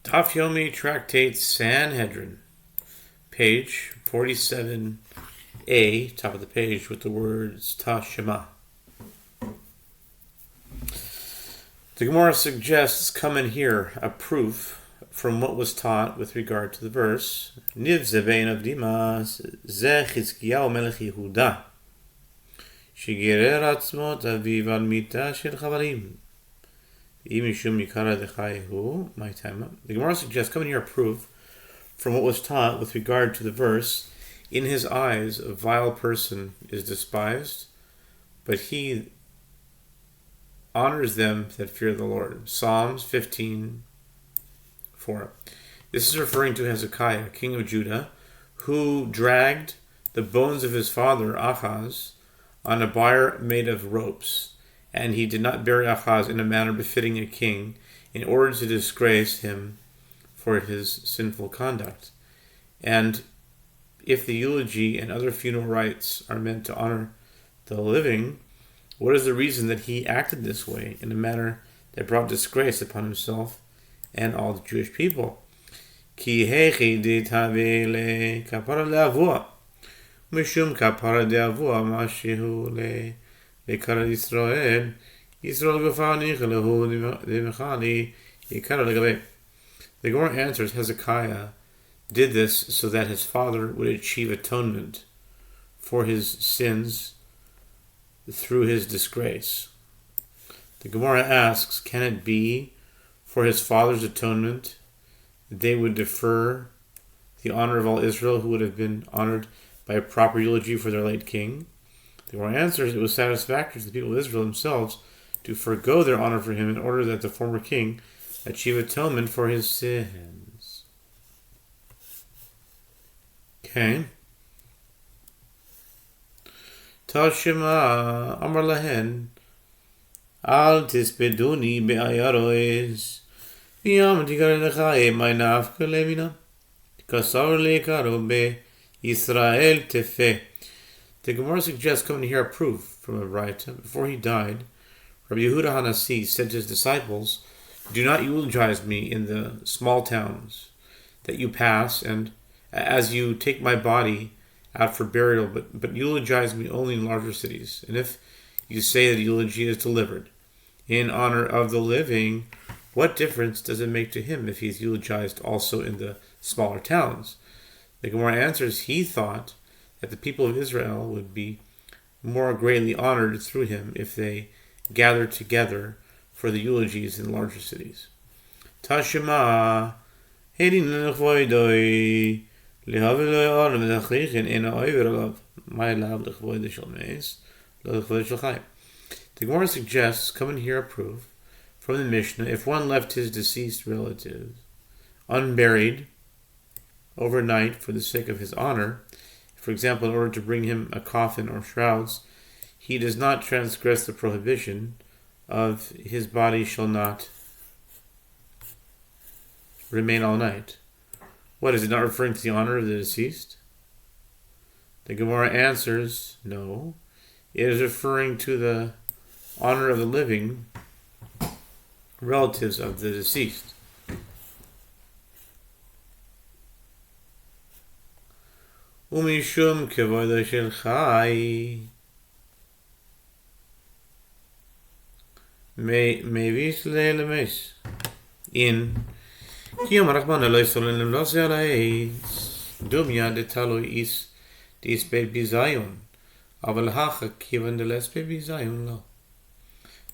Daf Yomi Tractate Sanhedrin, page 47a, top of the page, with the words Tashema. The Gemara suggests, come and hear, a proof from what was taught with regard to the verse, Niv Zebein of Dimas, Ze Chizkiyahu Melech Yehuda, Shigerer Atzmot Aviv al Mita Shel Chavarim. The Gemara suggests, come and hear a proof from what was taught with regard to the verse, in his eyes a vile person is despised, but he honors them that fear the Lord. Psalms 15:4. This is referring to Hezekiah, king of Judah, who dragged the bones of his father Ahaz on a bier made of ropes. And he did not bury Ahaz in a manner befitting a king, in order to disgrace him for his sinful conduct. And if the eulogy and other funeral rites are meant to honor the living, what is the reason that he acted this way, in a manner that brought disgrace upon himself and all the Jewish people? Ki hechi ditave le kapara le'avua, mishum kapara de'avua mashihu le Lekara Yisrael, Yisrael Gofani Chalahu Demechali Yikara Legabe. The Gemara answers, Hezekiah did this so that his father would achieve atonement for his sins through his disgrace. The Gemara asks, can it be for his father's atonement that they would defer the honor of all Israel, who would have been honored by a proper eulogy for their late king? The Gemara answers, it was satisfactory to the people of Israel themselves to forego their honor for him in order that the former king achieve atonement for his sins. Okay. Tashema Amar Lahen Al Tispeduni Be'ayaroes V'yam Tikar Lechae Ma'naf Kalevina Kasar Lekaro Be Yisrael Tefe. The Gemara suggests, come and hear a proof from a writer. Before he died, Rabbi Yehuda Hanasi said to his disciples, do not eulogize me in the small towns that you pass, and as you take my body out for burial, but eulogize me only in larger cities. And if you say that eulogy is delivered in honor of the living, what difference does it make to him if he's eulogized also in the smaller towns? The Gemara answers, he thought that the people of Israel would be more greatly honored through him if they gathered together for the eulogies in larger cities. Tashema The Gemara suggests, come and hear a proof from the Mishnah, if one left his deceased relatives unburied overnight for the sake of his honor, for example, in order to bring him a coffin or shrouds, he does not transgress the prohibition of his body shall not remain all night. What, is it not referring to the honor of the deceased? The Gemara answers, no. It is referring to the honor of the living relatives of the deceased. Umishum kevodo shel chai mevis le'lemes in kiyom rachman lo yisrolen lo se'alais dumya detalo is dispe bizayon aval hacha kivan delespe bizayon lo.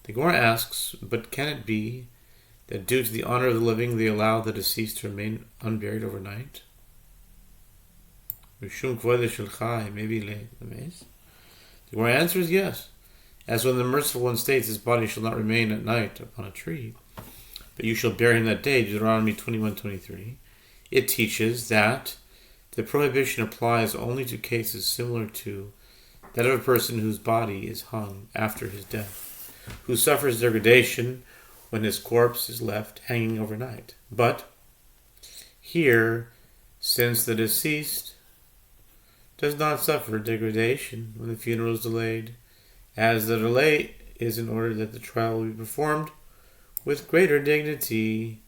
The Gemara asks, but can it be that due to the honor of the living they allow the deceased to remain unburied overnight? The Gemara answers yes. As when the merciful one states, his body shall not remain at night upon a tree, but you shall bury him that day, Deuteronomy 21:23. It teaches that the prohibition applies only to cases similar to that of a person whose body is hung after his death, who suffers degradation when his corpse is left hanging overnight. But here, since the deceased does not suffer degradation when the funeral is delayed, as the delay is in order that the trial will be performed with greater dignity.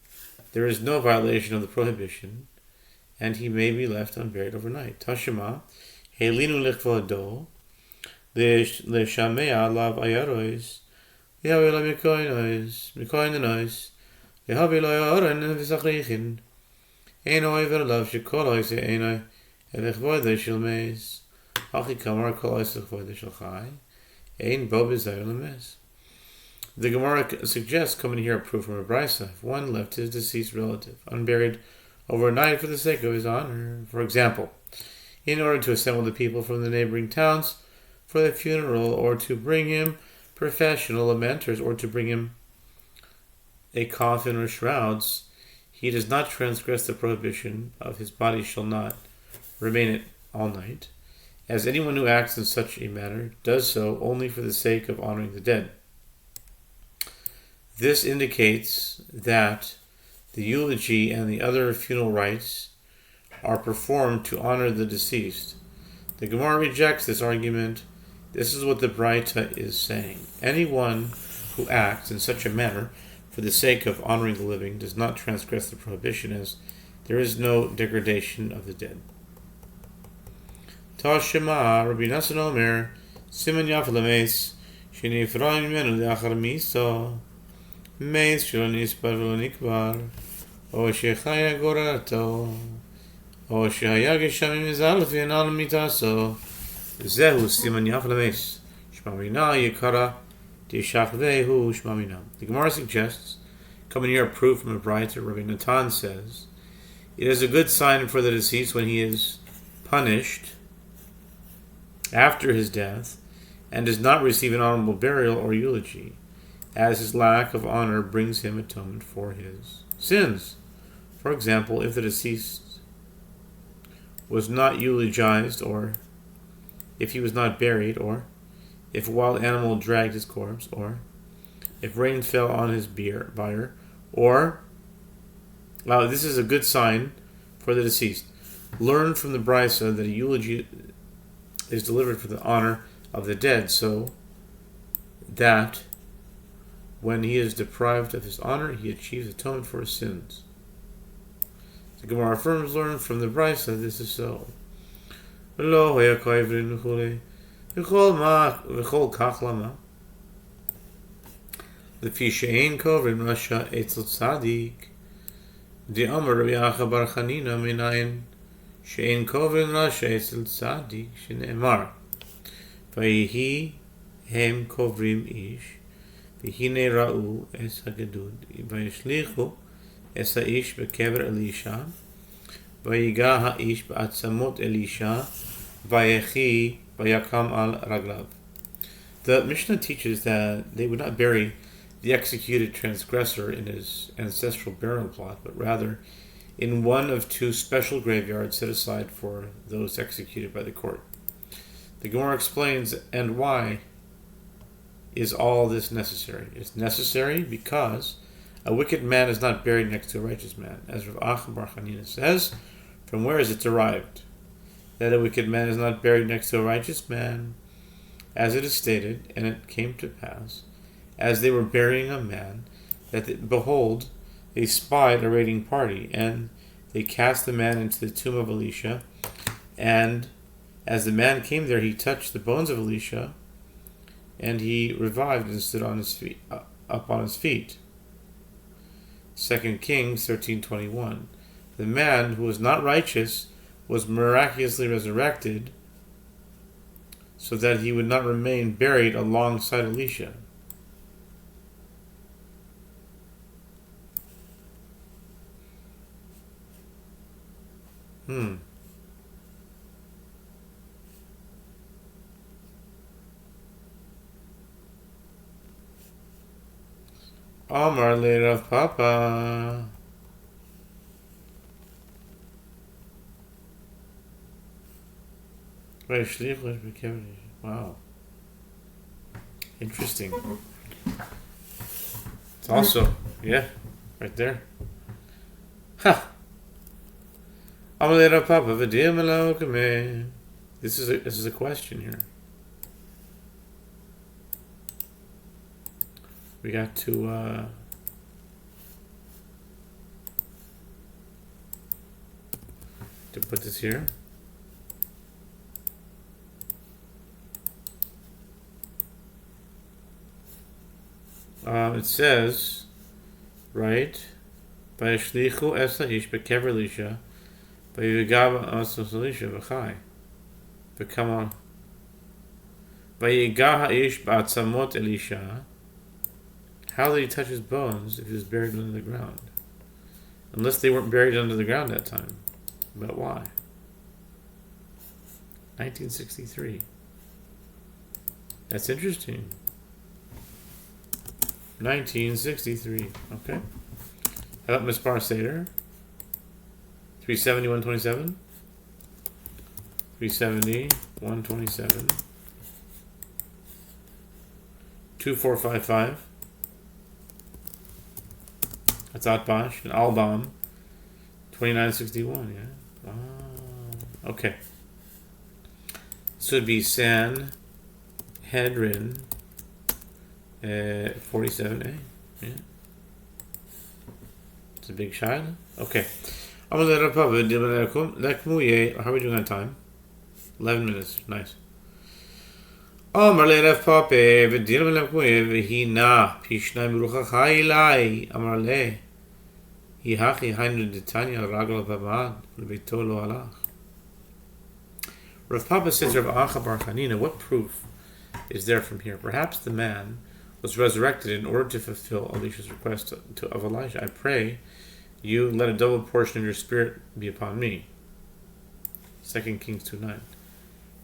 there is no violation of the prohibition, and he may be left unburied overnight. Tashima, Helinu Lichvado, Leshamea Lav Ayarois, Yahweh Mikoinois, Yahweh Loyoran Visachrichin, Enoi Verlav Shekolois, Enoi, Elechvoide Shilmes, Hachi Kamar Kolois Lechvoide Shalchai, Ein Bobizayr Lemes. The Gemara suggests coming here a proof from a brisa. If one left his deceased relative unburied overnight for the sake of his honor, for example, in order to assemble the people from the neighboring towns for the funeral, or to bring him professional lamenters, or to bring him a coffin or shrouds, he does not transgress the prohibition of his body shall not remain it all night, as anyone who acts in such a manner does so only for the sake of honoring the dead. This indicates that the eulogy and the other funeral rites are performed to honor the deceased. The Gemara rejects this argument. This is what the Braita is saying. Anyone who acts in such a manner for the sake of honoring the living does not transgress the prohibition, as there is no degradation of the dead. Tashema Rabbi Nassan Omer Siman Yaf Lameis Shinifraim Menu Leachar Miso Meis Shelo Nispar Velo Nikbar O Shechaya Gorato O Shehaya Geshem Mizal V'Yenal Mitaso Zehu Siman Yaf Lameis Shmamina Yekara Tishachvehu Shmamina. The Gemara suggests, coming here a proof from a Braita, Rabbi Natan says, it is a good sign for the deceased when he is punished after his death and does not receive an honorable burial or eulogy, as his lack of honor brings him atonement for his sins. For example, if the deceased was not eulogized, or if he was not buried, or if a wild animal dragged his corpse, or if rain fell on his bier, or this is a good sign for the deceased. Learn from the Brisa that a eulogy is delivered for the honor of the dead, so that when he is deprived of his honor, he achieves atonement for his sins. The Gemara affirms, learn from the Brisa, this is so. V'chol kach lama L'fi she'ein kovrin rasha etzel tzadik D'amar Rabbi Acha bar Chanina minayin she'ein kovrin rasha etzel tzadik she'ne'emar V'yihi hem kovrim ish V'hine ra'u es hagedud V'yishlichu es ha'ish bekever Elisha V'yiga ha'ish ba'atzamot Elisha V'yechi V'yakam al raglav. The Mishnah teaches that they would not bury the executed transgressor in his ancestral burial plot, but rather in one of two special graveyards set aside for those executed by the court. The Gemara explains, and why is all this necessary? It's necessary because a wicked man is not buried next to a righteous man. As Rav Acha bar Chanina says, from where is it derived that a wicked man is not buried next to a righteous man? As it is stated, and it came to pass, as they were burying a man, that behold, they spied a raiding party, and they cast the man into the tomb of Elisha, and as the man came there, he touched the bones of Elisha, and he revived and stood on his feet, up on his feet. 2 Kings 13:21. The man who was not righteous was miraculously resurrected, so that he would not remain buried alongside Elisha. Amar le Rav Papa. Wow. Interesting. It's also, right there. Ha! Amar le Rav Papa v'dir melo kameh. This is a question here. We got to to put this here. It says, right? Vayishlichu es ha'ish bekever Elisha, vayigava asos Elisha v'chai. V'kama vayigah ha'ish ba'atzamot Elisha. How did he touch his bones if he was buried under the ground? Unless they weren't buried under the ground that time. But why? 1963. That's interesting. 1963. Okay. How about Mispar Seder? 370, 127? 370, 127. 2455. That's Atbash and Albam. 2961, yeah. Wow. Okay. This would be Sanhedrin 47a. Yeah. It's a big shot. Okay. How are we doing on time? 11 minutes. Nice. Amar le Rav Papa v'dil v'lemkuye v'hina pishnai meruchacha ilai amar le hihachi hainu detanya ragla babad v'beito lo alach. Rav Papa says, Rav Acha bar Chanina, what proof is there from here? Perhaps the man was resurrected in order to fulfill Elisha's request of Elijah. I pray you let a double portion of your spirit be upon me. 2 Kings 2:9.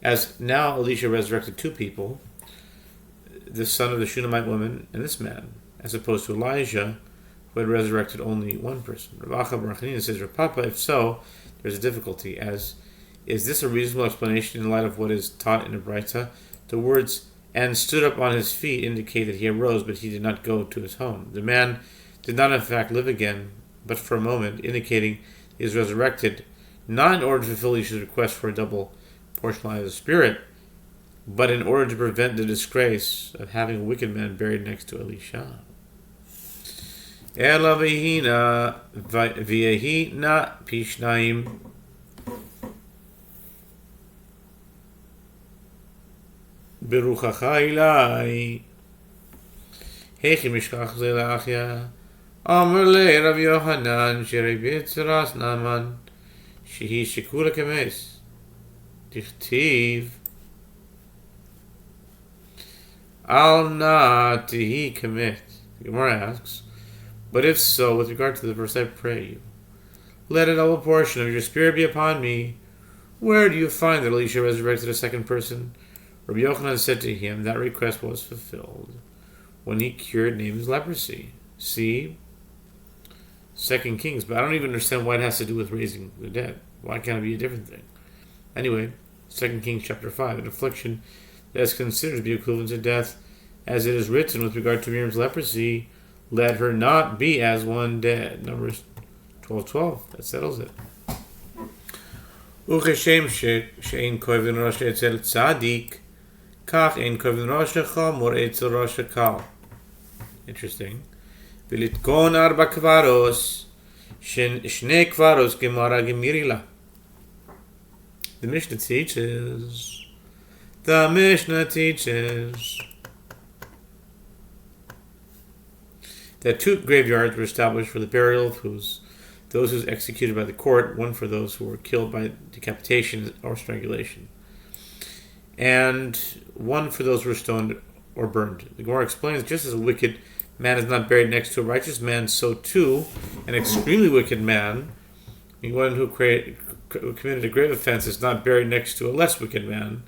As now Elisha resurrected two people, the son of the Shunammite woman and this man, as opposed to Elijah, who had resurrected only one person. Rav Acha bar Chanina says, Rav Papa, if so, there's a difficulty. Is this a reasonable explanation in light of what is taught in the Braita? The words, and stood up on his feet, indicate that he arose, but he did not go to his home. The man did not in fact live again, but for a moment, indicating he is resurrected, not in order to fulfill Elisha's request for a double portion of the spirit, but in order to prevent the disgrace of having a wicked man buried next to Elisha. Ela v'hina pishnaim beruchacha ilai hechi mishkach ze la'achya amar le Rav Yohanan sherei b'etzeras Naaman shehi shekula kemes dichtiv al na tihi kemet. The Gemara asks, but if so, with regard to the verse, I pray you, let a double portion of your spirit be upon me. Where do you find that Elisha resurrected a second person? Rabbi Yochanan said to him, that request was fulfilled when he cured Naaman's leprosy. See 2 Kings, but I don't even understand why it has to do with raising the dead. Why can't it be a different thing? Anyway, 2 Kings chapter 5, an affliction that is considered to be equivalent to death, as it is written with regard to Miriam's leprosy, let her not be as one dead. Numbers 12:12. That settles it. Ucheshem she'ein koivin rosh etzel tzadik, kach ein koivin rosh chamor etzel rosh kal. Interesting. V'litkon arba kvaros, shnei kvaros gemara gemirila. The Mishnah teaches that two graveyards were established for the burial of those who were executed by the court, one for those who were killed by decapitation or strangulation, and one for those who were stoned or burned. The Gemara explains, just as a wicked man is not buried next to a righteous man, so too an extremely wicked man, one who committed a grave offense, is not buried next to a less wicked man,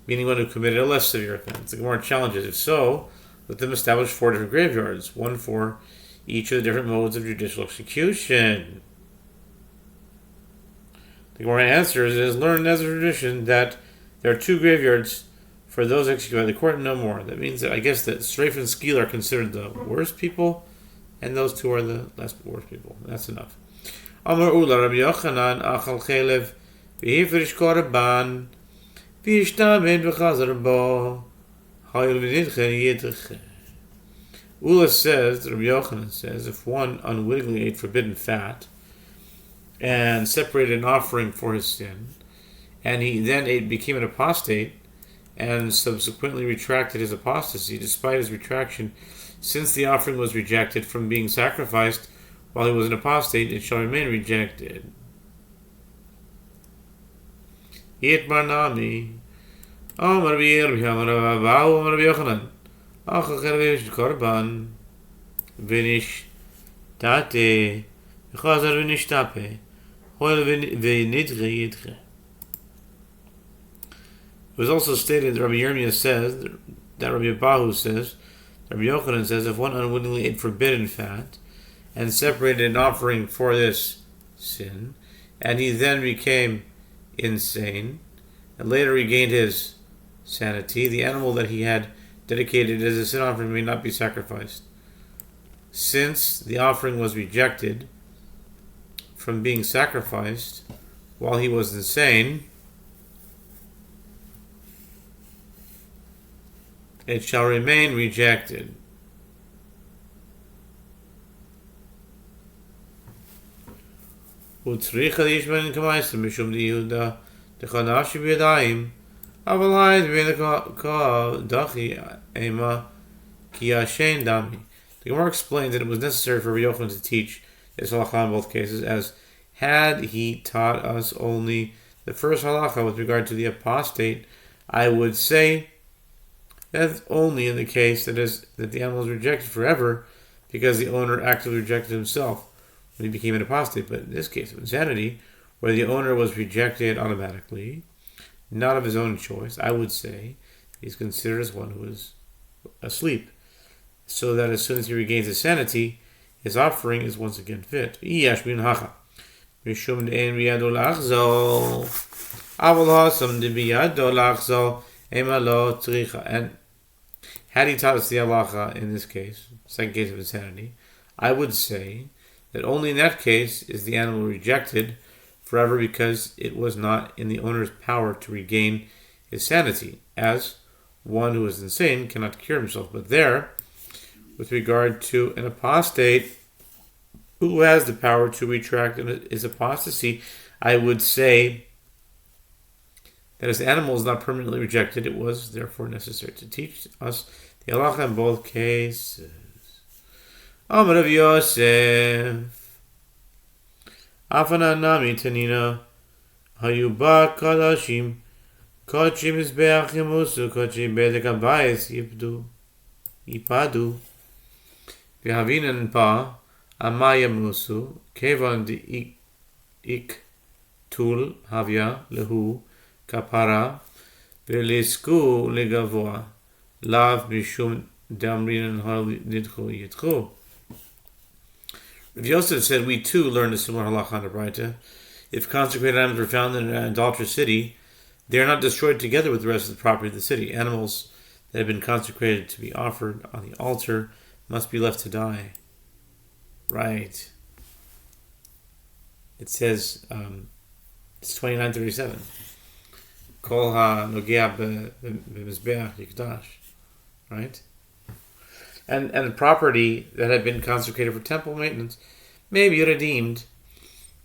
meaning one who committed a less severe offense. The Gemara challenges, if so, let them establish 4 different graveyards, one for each of the different modes of judicial execution. The Gemara answers, it is learned as a tradition that there are 2 graveyards for those executed by the court and no more. That means that I guess that Sreif and Skil are considered the worst people, and those 2 are the less worst people. That's enough. Amar Ula Rabbi Yochanan achal chelev v'hifrish korban v'yishtamed v'chazar bo hayol v'nidchen yidchen. Ula says, Rabbi Yochanan says, if one unwittingly ate forbidden fat, and separated an offering for his sin, and he then became an apostate and subsequently retracted his apostasy. Despite his retraction, since the offering was rejected from being sacrificed while he was an apostate, it shall remain rejected. Itmarnami. Amar Rabbi Abahu, Amar Rabbi Yochanan. Achacher korban. Vinish tate. Chazar vinish tape. Hoil vinidre yidre. It was also stated that Rabbi Yirmiyah says, that Rabbi Abahu says, Rabbi Yochanan says, if one unwittingly ate forbidden fat and separated an offering for this sin, and he then became insane, and later regained his sanity, the animal that he had dedicated as a sin offering may not be sacrificed. Since the offering was rejected from being sacrificed while he was insane, it shall remain rejected. Utzricha lishman k'maisa mishum diYehuda dechanashi b'yadayim aval hayed v'yeda dachi ema ki yashen dami. The Gemara explains that it was necessary for Rabbi Yochanan to teach this halacha in both cases, as had he taught us only the first halacha with regard to the apostate, I would say that's only in the case that the animal is rejected forever because the owner actively rejected himself when he became an apostate. But in this case of insanity, where the owner was rejected automatically, not of his own choice, I would say he's considered as one who is asleep, so that as soon as he regains his sanity, his offering is once again fit. And had he taught us the halacha in this case, second case of insanity, I would say that only in that case is the animal rejected forever because it was not in the owner's power to regain his sanity, as one who is insane cannot cure himself. But there, with regard to an apostate who has the power to retract his apostasy, I would say that as the animal is not permanently rejected, it was therefore necessary to teach us the halacha in both cases. Amar Rav Yosef, Afana nami tanina, hayuba kadashim, kodshim izbeach yamusu, kodshim bedek abayis yipadu, v'havinan pa, amaya musu, kevan di ik tul havya lehu, kapara, v'lisku legavoa, lav mishum damrinan hal nidchu yitchu. Rav Yosef said, we too learned a similar halacha on the Braita. If consecrated animals were found in an adulterous city, they are not destroyed together with the rest of the property of the city. Animals that have been consecrated to be offered on the altar must be left to die. Right. It says, it's 29:37. Kol ha-nogea b'mizbeach yikdash. Right? And the property that had been consecrated for temple maintenance may be redeemed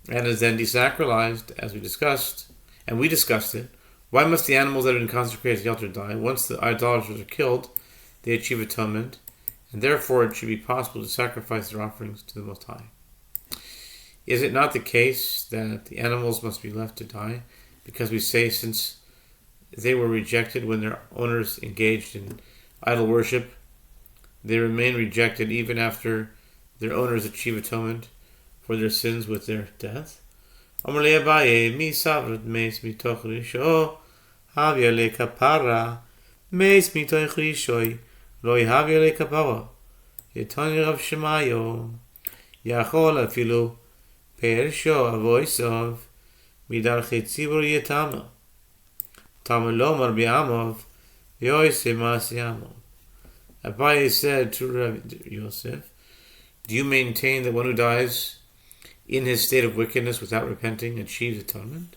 and is then desacralized, as we discussed, and we discussed it. Why must the animals that have been consecrated to the altar die? Once the idolaters are killed, they achieve atonement, and therefore it should be possible to sacrifice their offerings to the Most High. Is it not the case that the animals must be left to die? Because we say, since they were rejected when their owners engaged in idol worship, they remain rejected even after their owners achieve atonement for their sins with their death. Amar le Abaye, mi savrat meis mitoch risho, havya le kapara, meis mitoch rishoi, loi havya le kapara. Yetani Rav Shemayo, yachol afilu, perisho avoisov, midarche tzibur yetama. Tamalomar bi'amov, yoise masiyamov. Abaye said to Rav Yosef, do you maintain that one who dies in his state of wickedness without repenting achieves atonement?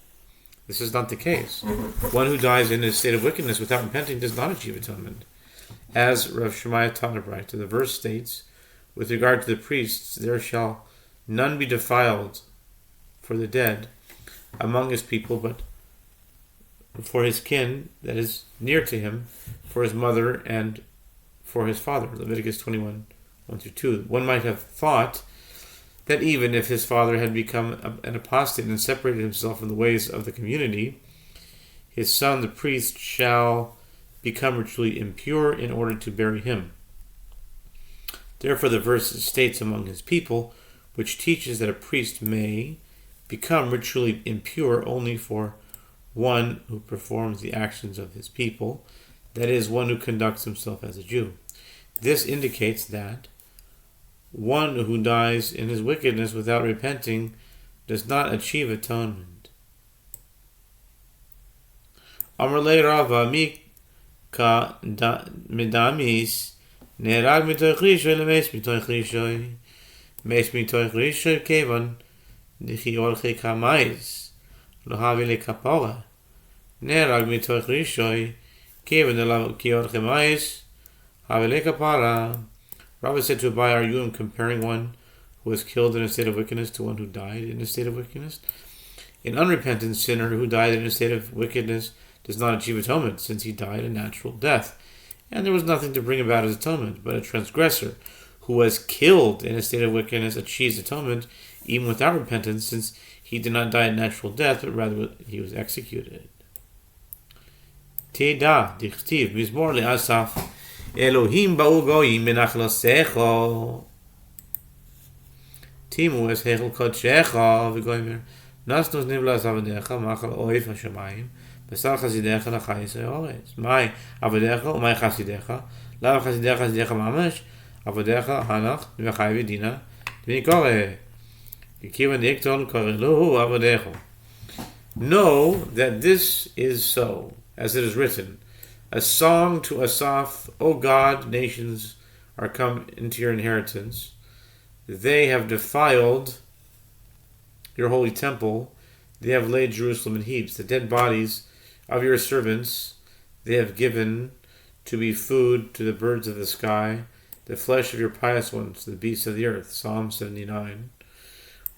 This is not the case. One who dies in his state of wickedness without repenting does not achieve atonement. As Rav Shemaiah taught right, the verse states, with regard to the priests, there shall none be defiled for the dead among his people, but for his kin that is near to him, for his mother and for his father. Leviticus 21, 1-2. One might have thought that even if his father had become an apostate and separated himself from the ways of the community, his son, the priest, shall become ritually impure in order to bury him. Therefore, the verse states among his people, which teaches that a priest may become ritually impure only for one who performs the actions of his people, that is, one who conducts himself as a Jew. This indicates that one who dies in his wickedness without repenting does not achieve atonement. Amrle Rava Mika Medamis Nerag mitoich rishoy lemes mitoich rishoy mes mitoich rishoy kevan dichi orche kamais lo havi le kapora Nerag mitoich rishoy kevan de la ki orche mais havi le kapara. Rabbi said to Abai, are you comparing one who was killed in a state of wickedness to one who died in a state of wickedness? An unrepentant sinner who died in a state of wickedness does not achieve atonement, since he died a natural death, and there was nothing to bring about his atonement. But a transgressor who was killed in a state of wickedness achieves atonement even without repentance, since he did not die a natural death, but rather he was executed. Teda dichtiv mizmor le'asaf Elohim ba'u goyim benachlasecho Timu es hechel kodshecha v'goyim nasnus nivlas avadecha machal oif hashamayim Besar chasidecha lachayis ha'oretz. Mai avadecha umay chasidecha lav chasidecha chasidecha mamash avadecha hanach v'chay v'dina v'nikore Yikivan dikton korelu avadecha. Know that this is so, as it is written, a song to Asaph, O God, nations are come into your inheritance. They have defiled your holy temple. They have laid Jerusalem in heaps. The dead bodies of your servants they have given to be food to the birds of the sky, the flesh of your pious ones, to the beasts of the earth. Psalm 79,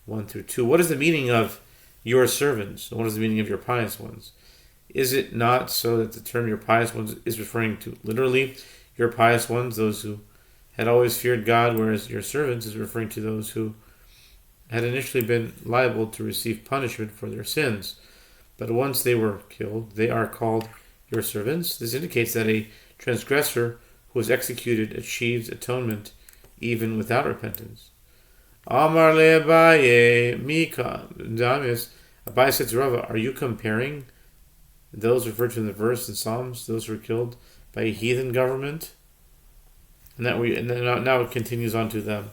1-2. What is the meaning of your servants? What is the meaning of your pious ones? Is it not so that the term your pious ones is referring to literally your pious ones, those who had always feared God, whereas your servants is referring to those who had initially been liable to receive punishment for their sins, but once they were killed, they are called your servants? This indicates that a transgressor who was executed achieves atonement even without repentance. Amar le Abaye Mika Damis. Abaye said to Rava, are you comparing those referred to in the verse in Psalms, those who were killed by a heathen government? And now it continues on to the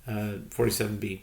47b.